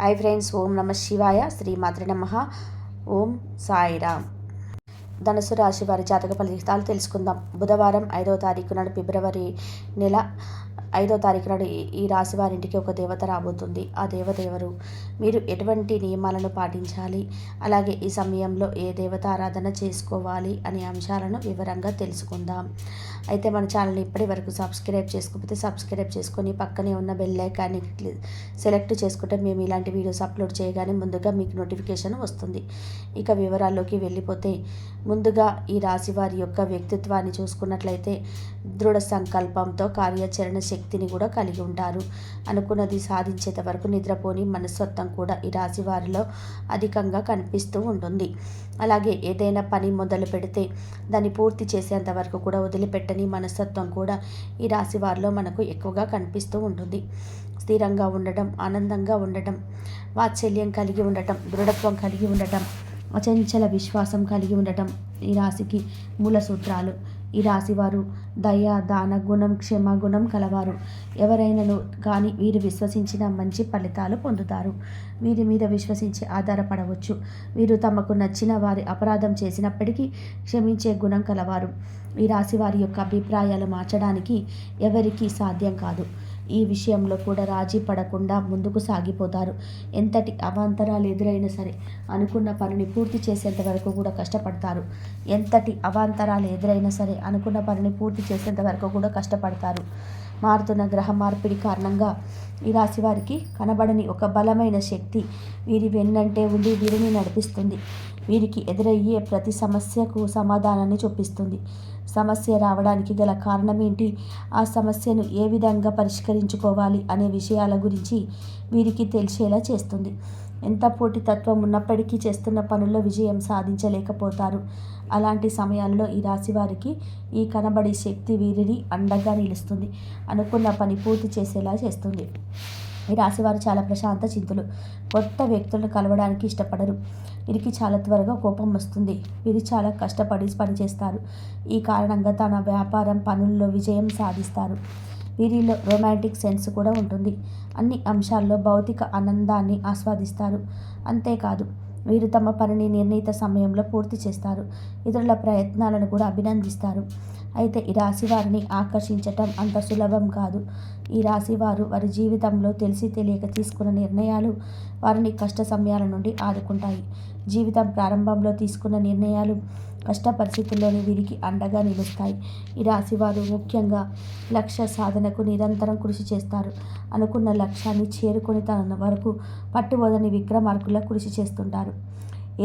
Hi friends, ఓం నమ శివాయ, శ్రీమాత్రే నమః. ఓం సాయిరామ్. ధనుసు రాశి వారి జాతక ఫలితాలు తెలుసుకుందాం. బుధవారం 5వ తారీఖు నాడు, ఫిబ్రవరి నెల 5వ తారీఖు నాడు ఈ రాశి వారింటికి ఒక దేవత రాబోతుంది. ఆ దేవత ఎవరు, మీరు ఎటువంటి నియమాలను పాటించాలి, అలాగే ఈ సమయంలో ఏ దేవత ఆరాధన చేసుకోవాలి అనే అంశాలను వివరంగా తెలుసుకుందాం. అయితే మన ఛానల్ని ఇప్పటి వరకు సబ్స్క్రైబ్ చేసుకోకపోతే సబ్స్క్రైబ్ చేసుకొని పక్కనే ఉన్న బెల్ ఐకాన్ని సెలెక్ట్ చేసుకుంటే మేము ఇలాంటి వీడియోస్ అప్లోడ్ చేయగానే ముందుగా మీకు నోటిఫికేషన్ వస్తుంది. ఇక వివరాల్లోకి వెళ్ళిపోతే, ముందుగా ఈ రాశి వారి యొక్క వ్యక్తిత్వాన్ని చూసుకున్నట్లయితే దృఢ సంకల్పంతో కార్యాచరణ శక్తిని కూడా కలిగి ఉంటారు. అనుకున్నది సాధించేంత వరకు నిద్రపోని మనస్తత్వం కూడా ఈ రాశి వారిలో అధికంగా కనిపిస్తూ ఉంటుంది. అలాగే ఏదైనా పని మొదలు పెడితే దాన్ని పూర్తి చేసేంత వరకు కూడా వదిలిపెట్టని మనస్తత్వం కూడా ఈ రాశి వారిలో మనకు ఎక్కువగా కనిపిస్తూ ఉంటుంది. స్థిరంగా ఉండటం, ఆనందంగా ఉండటం, వాత్సల్యం కలిగి ఉండటం, దృఢత్వం కలిగి ఉండటం, అచంచల విశ్వాసం కలిగి ఉండటం ఈ రాశికి మూల సూత్రాలు. ఈ రాశివారు దయ, దాన గుణం, క్షమ గుణం కలవారు. ఎవరైనాను కానీ వీరు విశ్వసించిన మంచి ఫలితాలు పొందుతారు. వీరి మీద విశ్వసించి ఆధారపడవచ్చు. వీరు తమకు నచ్చిన వారి అపరాధం చేసినప్పటికీ క్షమించే గుణం కలవారు. ఈ రాశి వారి యొక్క అభిప్రాయాలు మార్చడానికి ఎవరికీ సాధ్యం కాదు. ఈ విషయంలో కూడా రాజీ పడకుండా ముందుకు సాగిపోతారు. ఎంతటి అవాంతరాలు ఎదురైనా సరే అనుకున్న పనిని పూర్తి చేసేంత వరకు కూడా కష్టపడతారు. ఎంతటి అవాంతరాలు ఎదురైనా సరే అనుకున్న పనిని పూర్తి చేసేంత వరకు కూడా కష్టపడతారు. మారుతున్న గ్రహ మార్పిడి కారణంగా ఈ రాశి వారికి కనబడని ఒక బలమైన శక్తి వీరి వెన్నంటే ఉండి వీరిని నడిపిస్తుంది. వీరికి ఎదురయ్యే ప్రతి సమస్యకు సమాధానాన్ని చూపిస్తుంది. సమస్య రావడానికి గల కారణం ఏంటి, ఆ సమస్యను ఏ విధంగా పరిష్కరించుకోవాలి అనే విషయాల గురించి వీరికి తెలిసేలా చేస్తుంది. ఎంత పోటీతత్వం ఉన్నప్పటికీ చేస్తున్న పనుల్లో విజయం సాధించలేకపోతారు. అలాంటి సమయాల్లో ఈ రాశి వారికి ఈ కనబడే శక్తి వీరిని అండగా నిలుస్తుంది. అనుకున్న పని పూర్తి చేసేలా చేస్తుంది. ఈ రాశివారు చాలా ప్రశాంత చింతులు. కొత్త వ్యక్తులను కలవడానికి ఇష్టపడరు. వీరికి చాలా త్వరగా కోపం వస్తుంది. వీరు చాలా కష్టపడి పనిచేస్తారు. ఈ కారణంగా తన వ్యాపారం పనుల్లో విజయం సాధిస్తారు. వీరిలో రొమాంటిక్ సెన్స్ కూడా ఉంటుంది. అన్ని అంశాల్లో భౌతిక ఆనందాన్ని ఆస్వాదిస్తారు. అంతేకాదు, వీరు తమ పనిని నిర్ణీత సమయంలో పూర్తి చేస్తారు. ఇతరుల ప్రయత్నాలను కూడా అభినందిస్తారు. అయితే ఈ రాశి వారిని ఆకర్షించటం అంత సులభం కాదు. ఈ రాశి వారు వారి జీవితంలో తెలిసి తెలియక తీసుకున్న నిర్ణయాలు వారిని కష్ట సమయాల నుండి ఆదుకుంటాయి. జీవితం ప్రారంభంలో తీసుకున్న నిర్ణయాలు కష్ట పరిస్థితుల్లోని వీరికి అండగా నిలుస్తాయి. ఈ రాశి వారు ముఖ్యంగా లక్ష్య సాధనకు నిరంతరం కృషి చేస్తారు. అనుకున్న లక్ష్యాన్ని చేరుకొని తన వరకు పట్టువదని విక్రమార్కుల కృషి చేస్తుంటారు.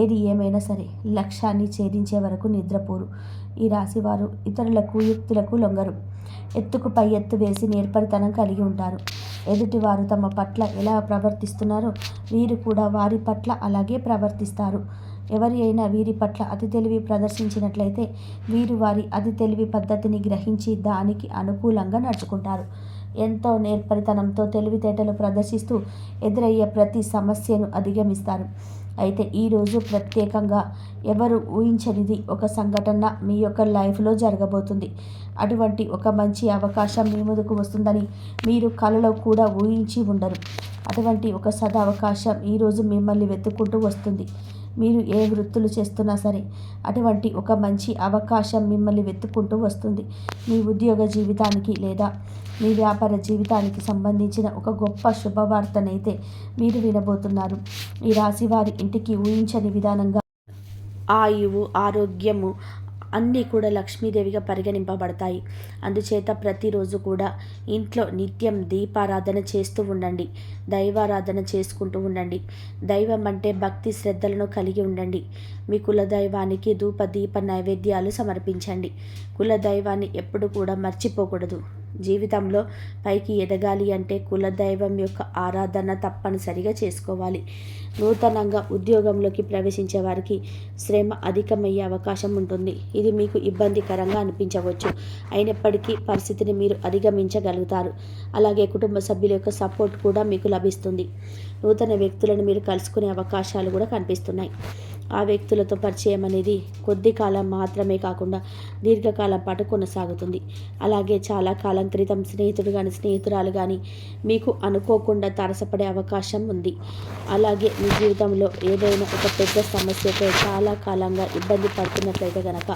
ఏది ఏమైనా సరే లక్ష్యాన్ని ఛేదించే వరకు నిద్రపోరు. ఈ రాశివారు ఇతరులకు యుక్తులకు లొంగరు. ఎత్తుకు పై ఎత్తు వేసి నేర్పరితనం కలిగి ఉంటారు. ఎదుటివారు తమ పట్ల ఎలా ప్రవర్తిస్తున్నారో వీరు కూడా వారి పట్ల అలాగే ప్రవర్తిస్తారు. ఎవరి అయినా వీరి పట్ల అతి తెలివి ప్రదర్శించినట్లయితే వీరు వారి అతి తెలివి పద్ధతిని గ్రహించి దానికి అనుకూలంగా నడుచుకుంటారు. ఎంతో నేర్పరితనంతో తెలివితేటలు ప్రదర్శిస్తూ ఎదురయ్యే ప్రతి సమస్యను అధిగమిస్తారు. అయితే ఈరోజు ప్రత్యేకంగా ఎవరు ఊహించనిది ఒక సంఘటన మీ యొక్క లైఫ్లో జరగబోతుంది. అటువంటి ఒక మంచి అవకాశం మీ ముందుకు వస్తుందని మీరు కలలో కూడా ఊహించి ఉండరు. అటువంటి ఒక సదవకాశం ఈరోజు మిమ్మల్ని వెతుక్కుంటూ వస్తుంది. మీరు ఏ వృత్తులు చేస్తున్నా సరే అటువంటి ఒక మంచి అవకాశం మిమ్మల్ని వెతుక్కుంటూ వస్తుంది. మీ ఉద్యోగ జీవితానికి లేదా మీ వ్యాపార జీవితానికి సంబంధించిన ఒక గొప్ప శుభవార్తనైతే మీరు వినబోతున్నారు. ఈ రాశి వారి ఇంటికి ఊహించని విధానంగా ఆయువు, ఆరోగ్యము అన్నీ కూడా లక్ష్మీదేవిగా పరిగణింపబడతాయి. అందుచేత ప్రతిరోజు కూడా ఇంట్లో నిత్యం దీపారాధన చేస్తూ ఉండండి. దైవారాధన చేసుకుంటూ ఉండండి. దైవం అంటే భక్తి శ్రద్ధలను కలిగి ఉండండి. మీ కులదైవానికి ధూప దీప నైవేద్యాలు సమర్పించండి. కులదైవాన్ని ఎప్పుడు కూడా మర్చిపోకూడదు. జీవితంలో పైకి ఎదగాలి అంటే కులదైవం యొక్క ఆరాధన తప్పనిసరిగా చేసుకోవాలి. నూతనంగా ఉద్యోగంలోకి ప్రవేశించే వారికి శ్రమ అధికమయ్యే అవకాశం ఉంటుంది. ఇది మీకు ఇబ్బందికరంగా అనిపించవచ్చు. అయినప్పటికీ పరిస్థితిని మీరు అధిగమించగలుగుతారు. అలాగే కుటుంబ సభ్యుల యొక్క సపోర్ట్ కూడా మీకు లభిస్తుంది. నూతన వ్యక్తులను మీరు కలుసుకునే అవకాశాలు కూడా కనిపిస్తున్నాయి. ఆ వ్యక్తులతో పరిచయం అనేది కొద్ది కాలం మాత్రమే కాకుండా దీర్ఘకాలం పాటు కొనసాగుతుంది. అలాగే చాలా కాలం క్రితం స్నేహితుడు కానీ స్నేహితురాలు కానీ మీకు అనుకోకుండా తారసపడే అవకాశం ఉంది. అలాగే మీ జీవితంలో ఏదైనా ఒక పెద్ద సమస్యతో చాలా కాలంగా ఇబ్బంది పడుతున్నట్లయితే కనుక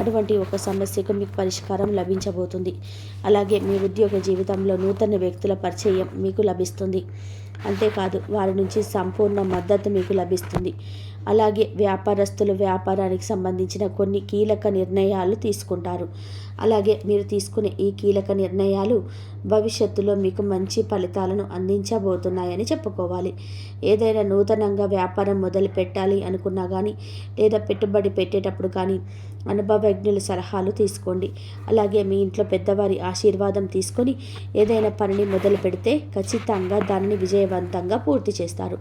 అటువంటి ఒక సమస్యకు మీకు పరిష్కారం లభించబోతుంది. అలాగే మీ ఉద్యోగ జీవితంలో నూతన వ్యక్తుల పరిచయం మీకు లభిస్తుంది. అంతేకాదు వారి నుంచి సంపూర్ణ మద్దతు మీకు లభిస్తుంది. అలాగే వ్యాపారస్తులు వ్యాపారానికి సంబంధించిన కొన్ని కీలక నిర్ణయాలు తీసుకుంటారు. అలాగే మీరు తీసుకునే ఈ కీలక నిర్ణయాలు భవిష్యత్తులో మీకు మంచి ఫలితాలను అందించబోతున్నాయని చెప్పుకోవాలి. ఏదైనా నూతనంగా వ్యాపారం మొదలు పెట్టాలి అనుకున్నా కానీ లేదా పెట్టుబడి పెట్టేటప్పుడు కానీ అనుభవజ్ఞుల సలహాలు తీసుకోండి. అలాగే మీ ఇంట్లో పెద్దవారి ఆశీర్వాదం తీసుకొని ఏదైనా పనిని మొదలు పెడితే ఖచ్చితంగా దానిని విజయవంతంగా పూర్తి చేస్తారు.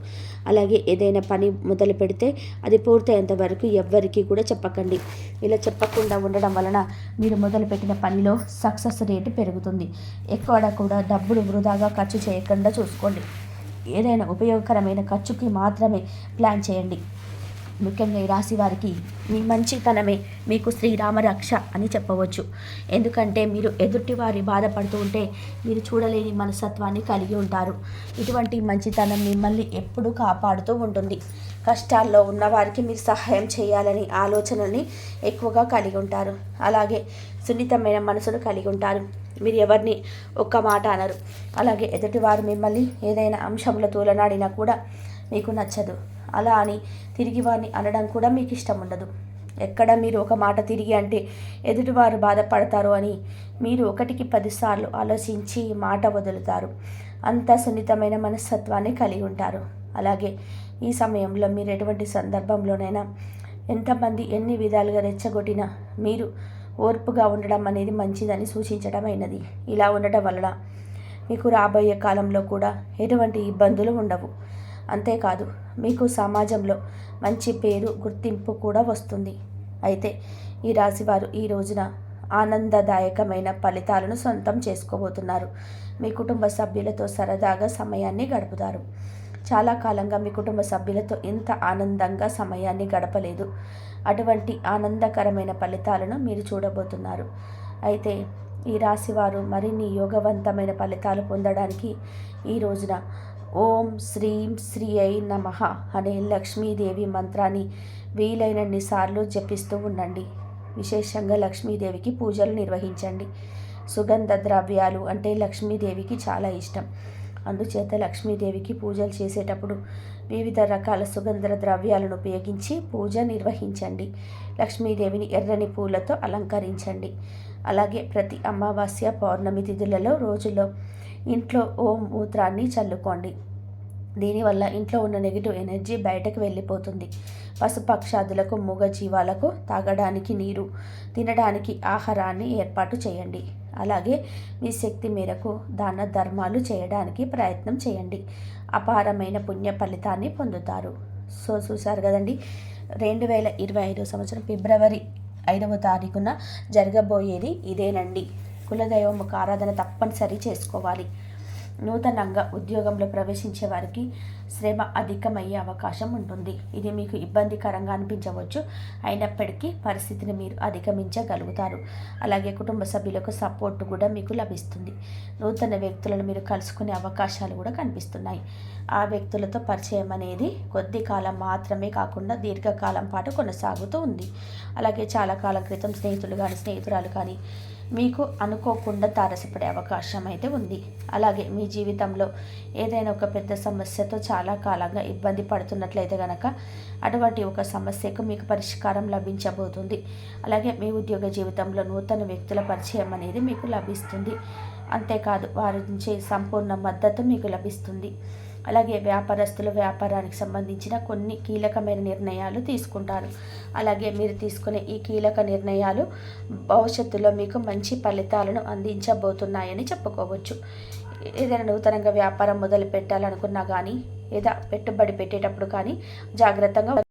అలాగే ఏదైనా పని మొదలు పెడితే అది పూర్తయ్యేంత వరకు ఎవ్వరికీ కూడా చెప్పకండి. ఇలా చెప్పకుండా ఉండడం వలన మీరు మొదలుపెట్టిన పనిలో సక్సెస్ రేటు పెరుగుతుంది. ఎక్కడ కూడా డబ్బులు వృధాగా ఖర్చు చేయకుండా చూసుకోండి. ఏదైనా ఉపయోగకరమైన ఖర్చుకి మాత్రమే ప్లాన్ చేయండి. ముఖ్యంగా ఈ రాశి వారికి మీ మంచితనమే మీకు శ్రీరామ రక్ష అని చెప్పవచ్చు. ఎందుకంటే మీరు ఎదుటి వారి బాధపడుతూ ఉంటే మీరు చూడలేని మనస్తత్వాన్ని కలిగి ఉంటారు. ఇటువంటి మంచితనం మిమ్మల్ని ఎప్పుడూ కాపాడుతూ ఉంటుంది. కష్టాల్లో ఉన్నవారికి మీరు సహాయం చేయాలని ఆలోచనల్ని ఎక్కువగా కలిగి ఉంటారు. అలాగే సున్నితమైన మనసును కలిగి ఉంటారు. మీరు ఎవరిని ఒక్క మాట అనరు. అలాగే ఎదుటివారు మిమ్మల్ని ఏదైనా అంశంలో తూలనాడినా కూడా మీకు నచ్చదు. అలా అని తిరిగి వారిని అనడం కూడా మీకు ఇష్టం ఉండదు. ఎక్కడ మీరు ఒక మాట తిరిగి అంటే ఎదుటివారు బాధపడతారు అని మీరు 1కి 10 సార్లు ఆలోచించి మాట వదులుతారు. అంత సున్నితమైన మనస్తత్వాన్ని కలిగి ఉంటారు. అలాగే ఈ సమయంలో మీరు ఎటువంటి సందర్భంలోనైనా ఎంతమంది ఎన్ని విధాలుగా రెచ్చగొట్టినా మీరు ఓర్పుగా ఉండడం అనేది మంచిదని సూచించడమైనది. ఇలా ఉండటం వలన మీకు రాబోయే కాలంలో కూడా ఎటువంటి ఇబ్బందులు ఉండవు. అంతేకాదు మీకు సమాజంలో మంచి పేరు గుర్తింపు కూడా వస్తుంది. అయితే ఈ రాశివారు ఈ రోజున ఆనందదాయకమైన ఫలితాలను సొంతం చేసుకోబోతున్నారు. మీ కుటుంబ సభ్యులతో సరదాగా సమయాన్ని గడుపుతారు. చాలా కాలంగా మీ కుటుంబ సభ్యులతో ఇంత ఆనందంగా సమయాన్ని గడపలేదు. అటువంటి ఆనందకరమైన ఫలితాలను మీరు చూడబోతున్నారు. అయితే ఈ రాశివారు మరిన్ని యోగవంతమైన ఫలితాలు పొందడానికి ఈ రోజున ఓం శ్రీం శ్రీ అయి నమః అనే లక్ష్మీదేవి మంత్రాన్ని వీలైనన్ని సార్లు జపిస్తూ ఉండండి. విశేషంగా లక్ష్మీదేవికి పూజలు నిర్వహించండి. సుగంధ ద్రవ్యాలు అంటే లక్ష్మీదేవికి చాలా ఇష్టం. అందుచేత లక్ష్మీదేవికి పూజలు చేసేటప్పుడు వివిధ రకాల సుగంధ ద్రవ్యాలను ఉపయోగించి పూజ నిర్వహించండి. లక్ష్మీదేవిని ఎర్రని పూలతో అలంకరించండి. అలాగే ప్రతి అమావాస్య పౌర్ణమి తిథులలో రోజులో ఇంట్లో ఓం మూత్రాన్ని చల్లుకోండి. దీనివల్ల ఇంట్లో ఉన్న నెగిటివ్ ఎనర్జీ బయటకు వెళ్ళిపోతుంది. పశుపక్షాదులకు మూగ జీవాలకు తాగడానికి నీరు, తినడానికి ఆహారాన్ని ఏర్పాటు చేయండి. అలాగే మీ శక్తి మేరకు దాన ధర్మాలు చేయడానికి ప్రయత్నం చేయండి. అపారమైన పుణ్య ఫలితాన్ని పొందుతారు. చూశారు కదండి, 2025 సంవత్సరం ఫిబ్రవరి 5వ తారీఖున జరగబోయేది ఇదేనండి. కులదైవం ఆరాధన తప్పనిసరి చేసుకోవాలి. నూతనంగా ఉద్యోగంలో ప్రవేశించే వారికి శ్రమ అధికమయ్యే అవకాశం ఉంటుంది. ఇది మీకు ఇబ్బందికరంగా అనిపించవచ్చు. అయినప్పటికీ పరిస్థితిని మీరు అధిగమించగలుగుతారు. అలాగే కుటుంబ సభ్యులకు సపోర్ట్ కూడా మీకు లభిస్తుంది. నూతన వ్యక్తులను మీరు కలుసుకునే అవకాశాలు కూడా కనిపిస్తున్నాయి. ఆ వ్యక్తులతో పరిచయం అనేది కొద్ది కాలం మాత్రమే కాకుండా దీర్ఘకాలం పాటు కొనసాగుతూ ఉంది. అలాగే చాలా కాలం క్రితం స్నేహితులు కానీ స్నేహితురాలు కానీ మీకు అనుకోకుండా తారసపడే అవకాశం అయితే ఉంది. అలాగే మీ జీవితంలో ఏదైనా ఒక పెద్ద సమస్యతో చాలా కాలంగా ఇబ్బంది పడుతున్నట్లయితే కనుక అటువంటి ఒక సమస్యకు మీకు పరిష్కారం లభించబోతుంది. అలాగే మీ ఉద్యోగ జీవితంలో నూతన వ్యక్తుల పరిచయం అనేది మీకు లభిస్తుంది. అంతేకాదు వారి నుంచి సంపూర్ణ మద్దతు మీకు లభిస్తుంది. అలాగే వ్యాపారస్తులు వ్యాపారానికి సంబంధించిన కొన్ని కీలకమైన నిర్ణయాలు తీసుకుంటారు. అలాగే మీరు తీసుకునే ఈ కీలక నిర్ణయాలు భవిష్యత్తులో మీకు మంచి ఫలితాలను అందించబోతున్నాయని చెప్పుకోవచ్చు. ఏదైనా నూతనంగా వ్యాపారం మొదలు పెట్టాలనుకున్నా కానీ లేదా పెట్టుబడి పెట్టేటప్పుడు కానీ జాగ్రత్తగా